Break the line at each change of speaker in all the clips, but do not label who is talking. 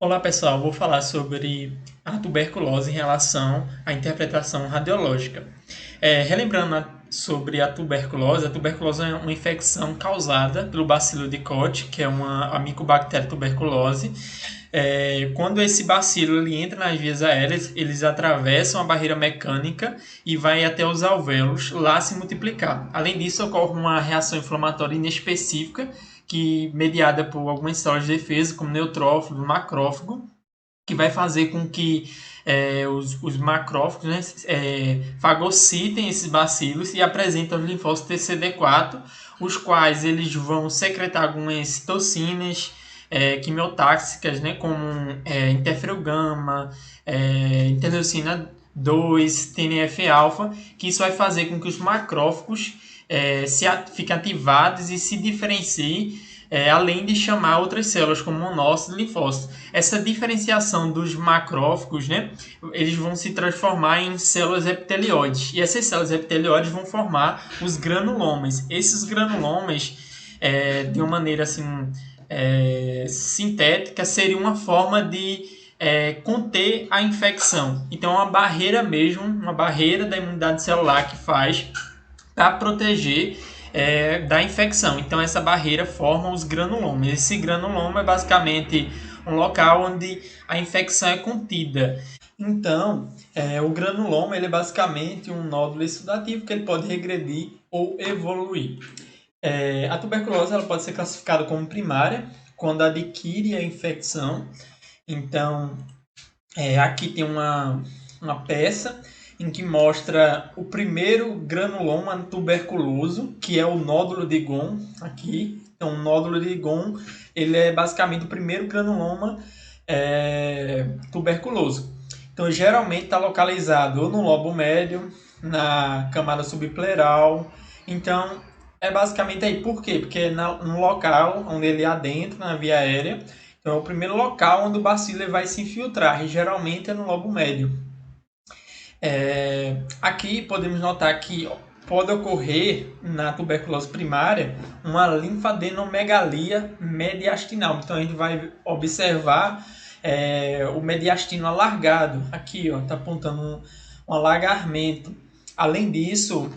Olá pessoal, vou falar sobre a tuberculose em relação à interpretação radiológica. Relembrando sobre a tuberculose é uma infecção causada pelo bacilo de Koch, que é a micobactéria tuberculose. Quando esse bacilo ele entra nas vias aéreas, eles atravessam a barreira mecânica e vai até os alvéolos lá se multiplicar. Além disso, ocorre uma reação inflamatória inespecífica que mediada por algumas células de defesa, como neutrófilo, macrófago, que vai fazer com que os macrófagos, né, fagocitem esses bacilos e apresentam os linfócitos TCD4, os quais eles vão secretar algumas citocinas quimiotáxicas, né, como interferon-gama, interleucina 2, TNF-alfa, que isso vai fazer com que os macrófagos fiquem ativados e se diferenciem, além de chamar outras células como monócitos e linfócitos. Essa diferenciação dos macrófagos, né, eles vão se transformar em células epitelioides. E essas células epitelioides vão formar os granulomas. Esses granulomas, de uma maneira assim, sintética, seria uma forma de conter a infecção. Então, é uma barreira mesmo, uma barreira da imunidade celular que faz para proteger da infecção. Então, essa barreira forma os granulomas. Esse granuloma é basicamente um local onde a infecção é contida. Então, o granuloma ele é basicamente um nódulo exudativo que ele pode regredir ou evoluir. A tuberculose ela pode ser classificada como primária quando adquire a infecção. Então, aqui tem uma peça em que mostra o primeiro granuloma tuberculoso, que é o nódulo de Ghon, aqui. Então, o nódulo de Ghon, ele é basicamente o primeiro granuloma tuberculoso. Então, geralmente está localizado ou no lobo médio, na camada subpleural. Então, é basicamente aí. Por quê? Porque é no local onde ele adentra na via aérea. Então, é o primeiro local onde o bacilo vai se infiltrar, e geralmente é no lobo médio. Aqui podemos notar que pode ocorrer na tuberculose primária uma linfadenomegalia mediastinal. Então a gente vai observar o mediastino alargado. Aqui está apontando um alargamento. Além disso,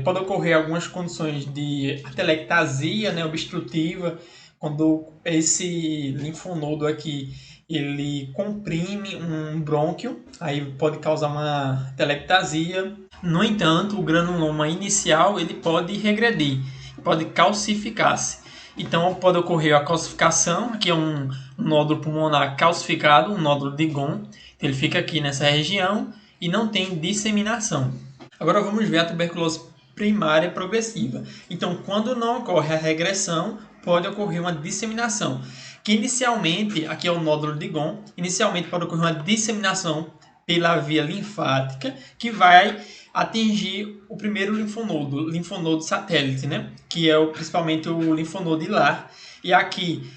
pode ocorrer algumas condições de atelectasia, né, obstrutiva, quando esse linfonodo aqui ele comprime um brônquio, aí pode causar uma telectasia. No entanto, o granuloma inicial ele pode regredir, pode calcificar-se. Então pode ocorrer a calcificação, aqui é um nódulo pulmonar calcificado, um nódulo de Ghon, ele fica aqui nessa região e não tem disseminação. Agora vamos ver a tuberculose primária progressiva. Então, quando não ocorre a regressão, pode ocorrer uma disseminação, que inicialmente, aqui é o nódulo de Ghon, inicialmente pode ocorrer uma disseminação pela via linfática, que vai atingir o primeiro linfonodo satélite, né? Que é principalmente o linfonodo hilar, e aqui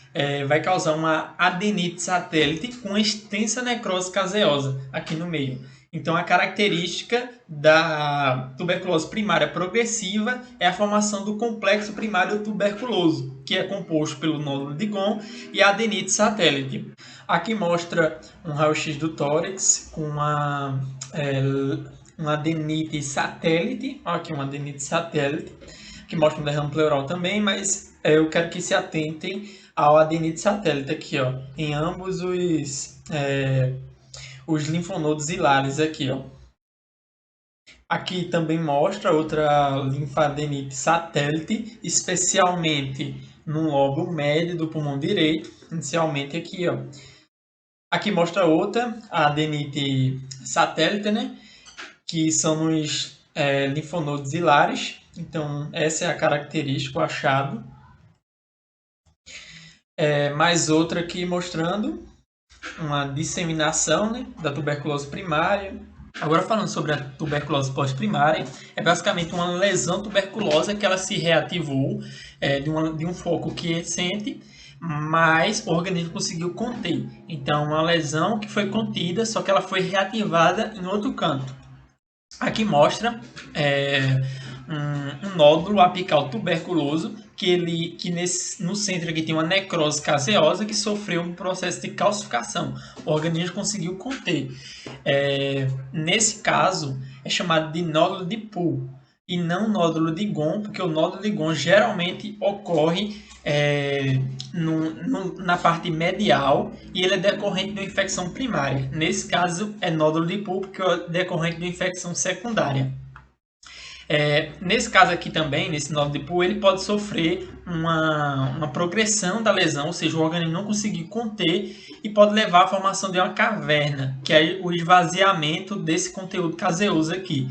vai causar uma adenite satélite com extensa necrose caseosa aqui no meio. Então, a característica da tuberculose primária progressiva é a formação do complexo primário tuberculoso, que é composto pelo nódulo de Ghon e a adenite satélite. Aqui mostra um raio-x do tórax com uma adenite satélite. Aqui uma adenite satélite, que mostra um derrame pleural também, mas eu quero que se atentem ao adenite satélite aqui, ó, em ambos os linfonodos hilares aqui, ó. Aqui também mostra outra linfadenite satélite, especialmente no lobo médio do pulmão direito, inicialmente aqui, ó. Aqui mostra outra, a adenite satélite, né? Que são nos linfonodos hilares. Então, essa é a característica, o achado. Mais outra aqui mostrando uma disseminação, né, da tuberculose primária. Agora falando sobre a tuberculose pós-primária, é basicamente uma lesão tuberculosa que ela se reativou de um foco quiescente, mas o organismo conseguiu conter. Então, uma lesão que foi contida, só que ela foi reativada em outro canto. Aqui mostra um nódulo apical tuberculoso no centro aqui tem uma necrose caseosa que sofreu um processo de calcificação. O organismo conseguiu conter. Nesse caso, é chamado de nódulo de Poole e não nódulo de Ghon, porque o nódulo de Ghon geralmente ocorre na parte medial e ele é decorrente de uma infecção primária. Nesse caso, é nódulo de Poole porque é decorrente de uma infecção secundária. Nesse caso aqui também, nesse nódulo de Poole, ele pode sofrer uma progressão da lesão, ou seja, o organismo não conseguir conter e pode levar à formação de uma caverna, que é o esvaziamento desse conteúdo caseoso aqui.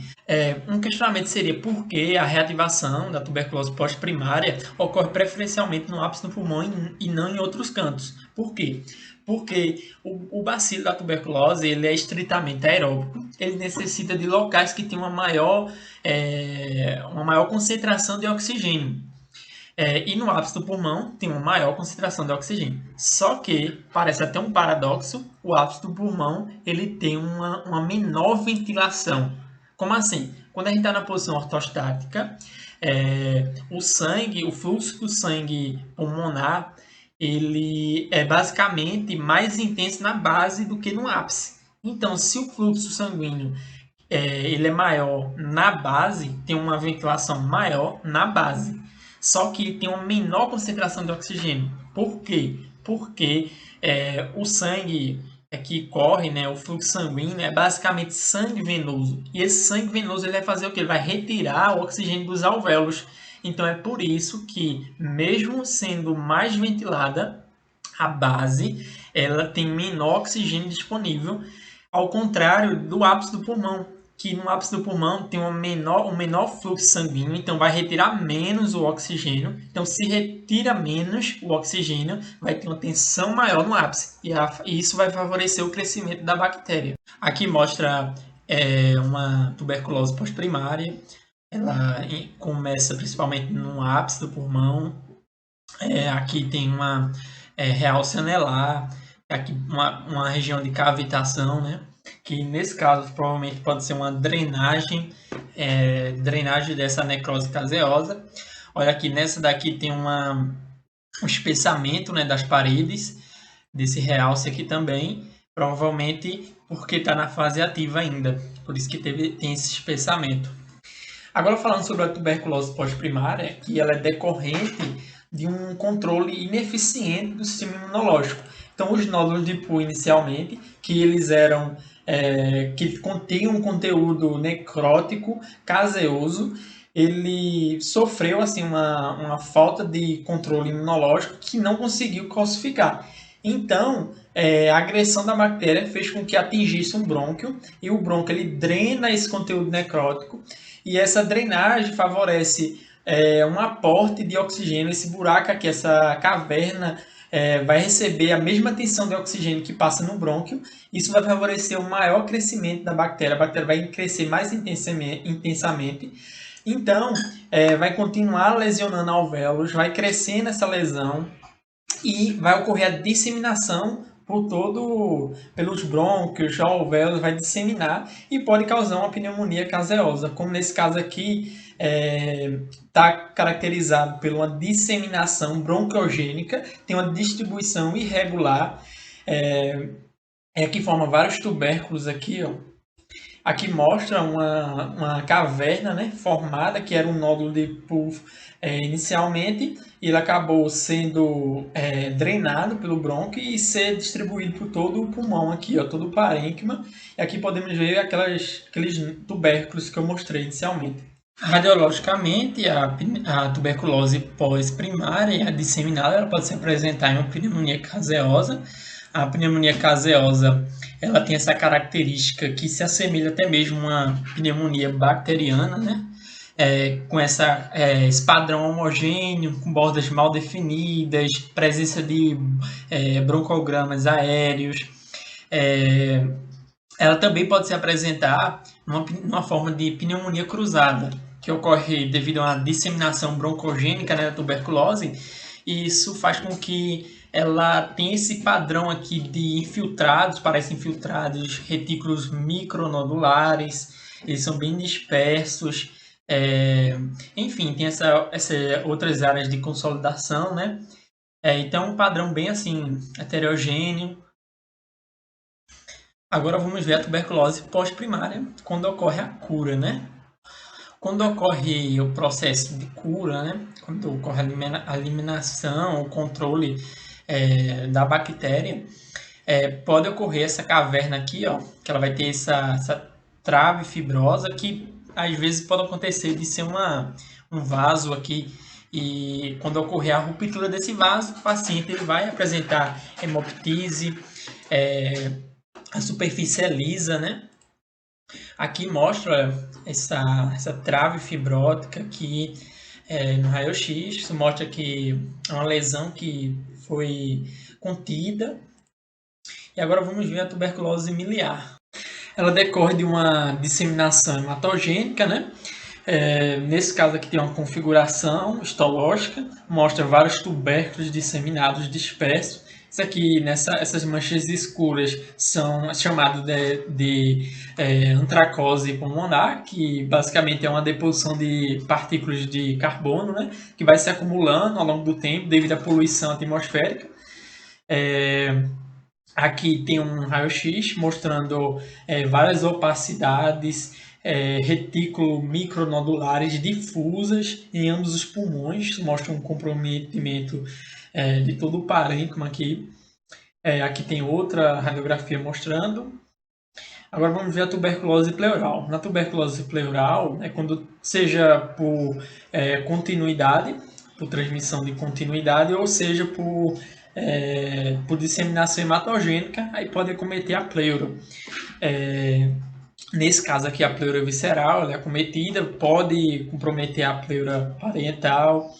Um questionamento seria por que a reativação da tuberculose pós-primária ocorre preferencialmente no ápice do pulmão e não em outros cantos. Por quê? Porque o bacilo da tuberculose ele é estritamente aeróbico, ele necessita de locais que têm uma maior concentração de oxigênio. E no ápice do pulmão tem uma maior concentração de oxigênio. Só que, parece até um paradoxo, o ápice do pulmão ele tem uma menor ventilação. Como assim? Quando a gente está na posição ortostática, o fluxo do sangue pulmonar, ele é basicamente mais intenso na base do que no ápice. Então, se o fluxo sanguíneo ele é maior na base, tem uma ventilação maior na base. Só que tem uma menor concentração de oxigênio. Por quê? Porque o sangue que corre, o fluxo sanguíneo, é basicamente sangue venoso. E esse sangue venoso ele vai fazer o quê? Ele vai retirar o oxigênio dos alvéolos. Então é por isso que, mesmo sendo mais ventilada, a base ela tem menor oxigênio disponível, ao contrário do ápice do pulmão, que no ápice do pulmão tem um menor fluxo sanguíneo, então vai retirar menos o oxigênio. Então, se retira menos o oxigênio, vai ter uma tensão maior no ápice, e isso vai favorecer o crescimento da bactéria. Aqui mostra uma tuberculose pós-primária. Ela começa principalmente no ápice do pulmão. Aqui tem uma realce anelar, aqui uma região de cavitação, né? Que nesse caso provavelmente pode ser uma drenagem dessa necrose caseosa. Olha aqui, nessa daqui tem um espessamento, né, das paredes desse realce aqui também, provavelmente porque está na fase ativa ainda, por isso que tem esse espessamento. Agora falando sobre a tuberculose pós-primária, que ela é decorrente de um controle ineficiente do sistema imunológico. Então, os nódulos de Poole inicialmente, que eles eram que continham um conteúdo necrótico caseoso, ele sofreu assim uma falta de controle imunológico que não conseguiu calcificar. Então, a agressão da bactéria fez com que atingisse um brônquio, e o brônquio ele drena esse conteúdo necrótico, e essa drenagem favorece um aporte de oxigênio. Esse buraco aqui, essa caverna, vai receber a mesma tensão de oxigênio que passa no brônquio. Isso vai favorecer o maior crescimento da bactéria. A bactéria vai crescer mais intensamente. Então, vai continuar lesionando alvéolos, vai crescendo essa lesão e vai ocorrer a disseminação pelos brônquios, alvéolos, vai disseminar e pode causar uma pneumonia caseosa, como nesse caso aqui está caracterizado por uma disseminação bronquiogênica, tem uma distribuição irregular, aqui forma vários tubérculos aqui, ó. Aqui mostra uma caverna, né, formada, que era um nódulo de Poole inicialmente, e ele acabou sendo drenado pelo brônquio e ser distribuído por todo o pulmão aqui, ó, todo o parênquima. E aqui podemos ver aqueles tubérculos que eu mostrei inicialmente. Radiologicamente, a tuberculose pós-primária, a disseminada, ela pode se apresentar em uma pneumonia caseosa. A pneumonia caseosa ela tem essa característica que se assemelha até mesmo a uma pneumonia bacteriana, né? Com esse padrão homogêneo, com bordas mal definidas, presença de broncogramas aéreos. Ela também pode se apresentar numa forma de pneumonia cruzada, que ocorre devido a uma disseminação broncogênica, né, da tuberculose, e isso faz com que ela tenha esse padrão aqui de infiltrados, parecem infiltrados, retículos micronodulares, eles são bem dispersos, Enfim, tem essa outras áreas de consolidação, né? Então, um padrão bem assim, heterogêneo. Agora vamos ver a tuberculose pós-primária, quando ocorre a cura, né? Quando ocorre o processo de cura, né? Quando ocorre a eliminação, o controle da bactéria, pode ocorrer essa caverna aqui, ó, que ela vai ter essa trave fibrosa que às vezes pode acontecer de ser um vaso aqui e quando ocorrer a ruptura desse vaso, o paciente ele vai apresentar hemoptise, a superfície é lisa, né? Aqui mostra essa trave fibrótica aqui no raio-x. Isso mostra que é uma lesão que foi contida. E agora vamos ver a tuberculose miliar. Ela decorre de uma disseminação hematogênica, né? Nesse caso aqui tem uma configuração histológica, mostra vários tubérculos disseminados dispersos. Isso aqui, essas manchas escuras são chamadas de antracose pulmonar, que basicamente é uma deposição de partículas de carbono, né, que vai se acumulando ao longo do tempo devido à poluição atmosférica. Aqui tem um raio-x mostrando várias opacidades, retículo micronodulares difusas em ambos os pulmões, mostra um comprometimento de todo o parênquima aqui. Aqui tem outra radiografia mostrando. Agora vamos ver a tuberculose pleural. Na tuberculose pleural, quando seja por continuidade, por transmissão de continuidade, ou seja por disseminação hematogênica, aí pode acometer a pleura. Nesse caso aqui, a pleura visceral ela é acometida, pode comprometer a pleura parental,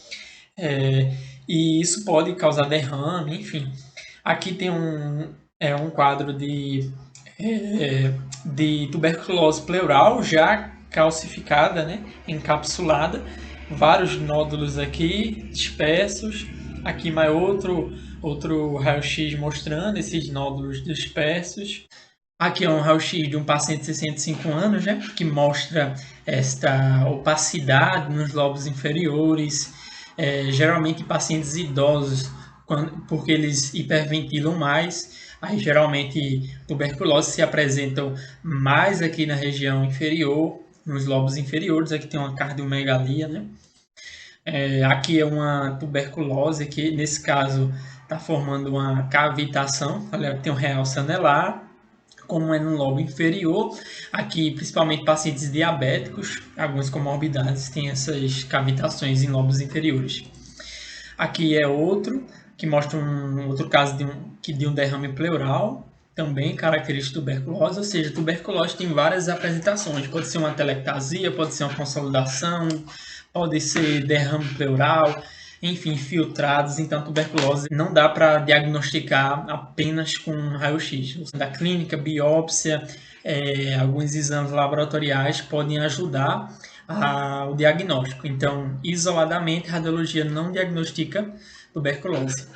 e isso pode causar derrame, enfim. Aqui tem um quadro de tuberculose pleural já calcificada, né, encapsulada, vários nódulos aqui dispersos. Aqui mais outro raio-x mostrando esses nódulos dispersos. Aqui é um raio-x de um paciente de 65 anos, né, que mostra esta opacidade nos lobos inferiores, geralmente em pacientes idosos, porque eles hiperventilam mais. Aí, geralmente, tuberculose se apresentam mais aqui na região inferior, nos lobos inferiores. Aqui tem uma cardiomegalia, né? Aqui é uma tuberculose que, nesse caso, está formando uma cavitação. Olha, tem um realce anelar, como é no lobo inferior. Aqui, principalmente pacientes diabéticos, algumas comorbidades têm essas cavitações em lobos inferiores. Aqui é outro que mostra outro caso de um derrame pleural, também característico de tuberculose, ou seja, tuberculose tem várias apresentações, pode ser uma telectasia, pode ser uma consolidação, pode ser derrame pleural, enfim, filtrados. Então, tuberculose não dá para diagnosticar apenas com raio-x. Da clínica, biópsia, alguns exames laboratoriais podem ajudar o diagnóstico. Então, isoladamente, a radiologia não diagnostica tuberculose.